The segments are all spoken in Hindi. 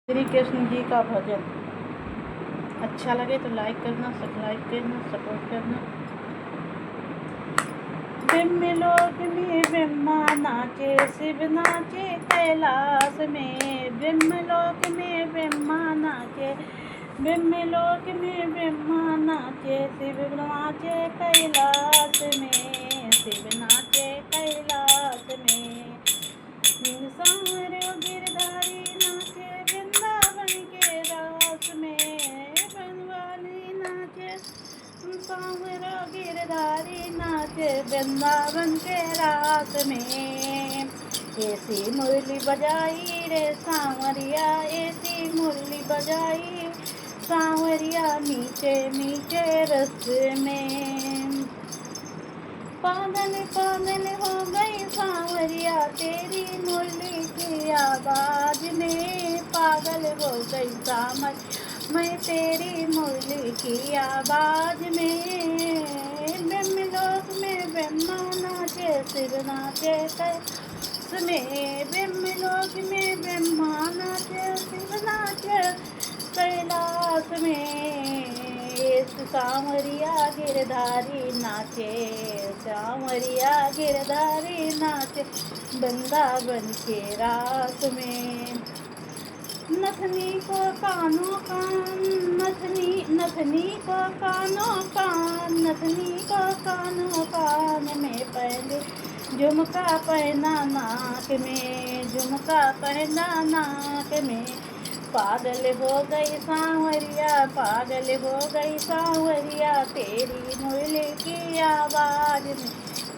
श्री कृष्ण जी का भजन अच्छा लगे तो लाइक करना, सब्सक्राइब करना, सपोर्ट करना। ब्रह्मलोक में ब्रह्मा नाचे, शिव नाचे कैलाश में। ब्रह्मलोक में ब्रह्मा नाचे, ब्रह्मलोक में ब्रह्मा नाचे, शिव नाचे कैलाश में, शिव नाचे कैलाश में। सांवरो गिरधारी नाचे वृंदावन के रास में, बनवाली नाचे सांवरो गिरधारी नाचे वृंदावन के रास में। ऐसी मुरली बजाई रे सांवरिया, ऐसी मुरली बजाई सांवरिया, मीठे मीठे रस में। पागल पागल हो गई सांवरिया तेरी मुरली की आवाज में, पागल हो गई सांवर मैं तेरी मुरली की आवाज में। ब्रह्मलोक में ब्रह्मा नाचे, शिव नाचे कैलाश में। ब्रह्मलोक में ब्रह्मा नाचे, शिव नाचे कैलाश में। सांवरिया गिरधारी नाचे, सांवरिया गिरधारी नाचे वृंदावन के रास में। नथनी को कानों कान, नथनी को कानों कान, नथनी को कानों कान में पहले झुमका पहना नाक में, झुमका पहना नाक में। पागल हो गई सांवरिया, पागल हो गई सांवरिया तेरी मुरली की आवाज में,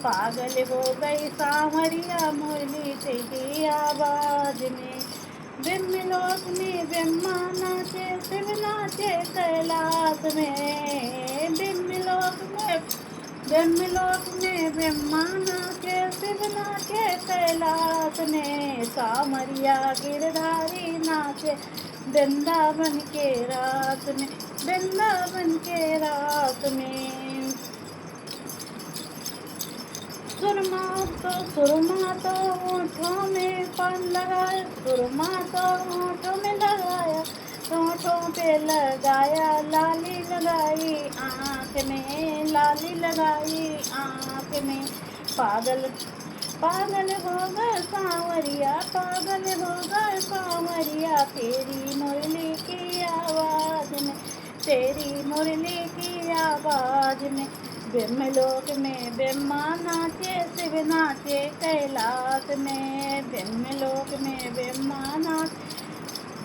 पागल हो गई सांवरिया मुरली की आवाज में। ब्रह्मलोक में ब्रह्मा नाचे, शिव नाचे कैलाश में। ब्रह्मलोक में ब्रह्मा नाचे, शिव नाचे कैलाश में। सांवरिया गिरधारी नाचे वृंदावन के रात में, वृंदावन के रात में। सुरमा तो होठों में पान लगाया, सुरमा तो होठों में लगाया, होठों पे लगाया, लाली लगाई आँख में, लाली लगाई आँख में। पागल पागल हो गए सांवरिया, पागल हो गए सांवरिया तेरी मुरली की आवाज में, तेरी मुरली की आवाज में। ब्रह्मलोक में ब्रह्मा नाचे, शिव नाचे कैलाश में। ब्रह्मलोक में ब्रह्मा नाचे,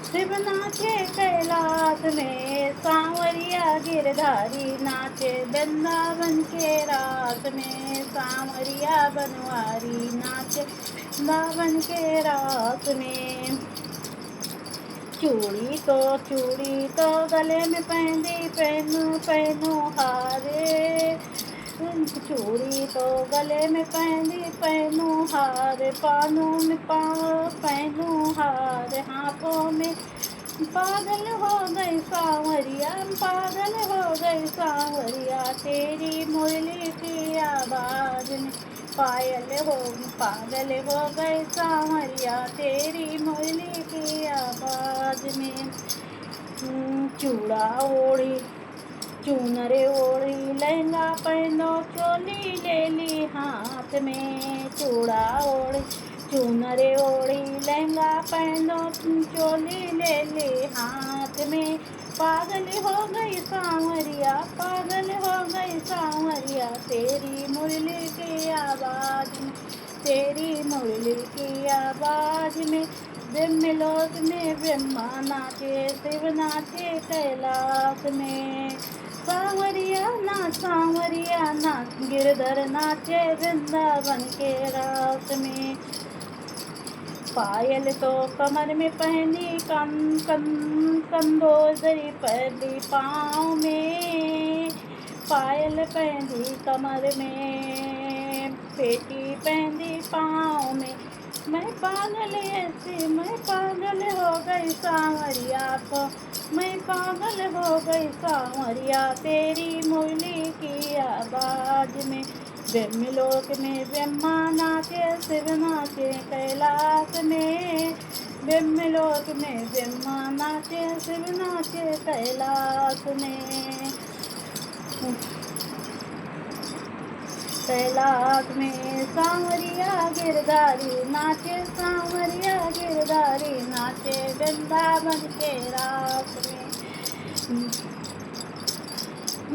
शिव नाचे कैलाश में। सांवरिया गिरधारी नाचे वृंदावन के रास में, सांवरिया बनवारी नाचे वृंदावन के रास में। चूड़ी तो गले में पहनू हारे, चूड़ी तो गले में पहनू हार, पानों में पहनू हार, हाथों में। पागल हो गई सांवरिया, पागल हो गई सांवरिया तेरी मुरली की आवाज में। पागल हो गए सांवरिया तेरी मुरली की आवाज में। चूड़ा ओढ़ी चूनरे ओढ़ी, लहंगा पहनो, चोली ले ली हाथ में। चूड़ा ओढ़ी चूनरे ओढ़ी, लहंगा पहनो, चोली ले ली हाथ में। पागल हो गई सांवरिया, पागल हो गई सांवरिया तेरी मुरली की आवाज में, तेरी मुरली की आवाज में। ब्रह्मलोक में ब्रह्मा नाचे, शिव नाचे कैलाश में। सांवरिया नाच गिरधर नाचे वृंदावन के रास में। पायल तो कमर में पहनी, कंदोजरी पहनी पाँव में। पायल पहनी कमर में, पेटी पहनी पाँव में। मैं पागल हो गई सांवरिया को, मैं पागल हो गई सांवरिया तेरी मुरली की आवाज में। ब्रह्मलोक में ब्रह्मा नाचे, शिव नाचे कैलाश में। ब्रह्मलोक में ब्रह्मा नाचे शिव नाचे कैलाश में। कैलाश में सांवरिया गिरधारी नाचे, सांवरिया गिरधारी नाचे वृंदावन के रास में।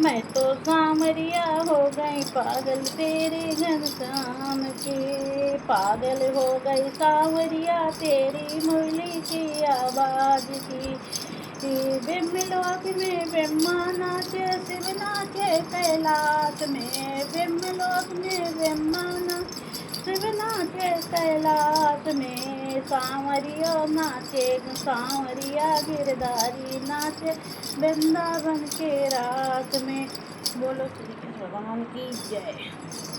मैं तो सांवरिया हो गई पागल तेरे घनश्याम के, पागल हो गई सांवरिया तेरी मुरली की आवाज की। ब्रह्मलोक में ब्रह्मा नाचे शिव नाचे कैलाश में, ब्रह्मलोक में ब्रह्मा शिव नाचे कैलाश में। सांवरिया नाचे सांवरिया गिरधारी नाचे वृंदावन के रात में। बोलो श्री कृष्ण भगवान की जय।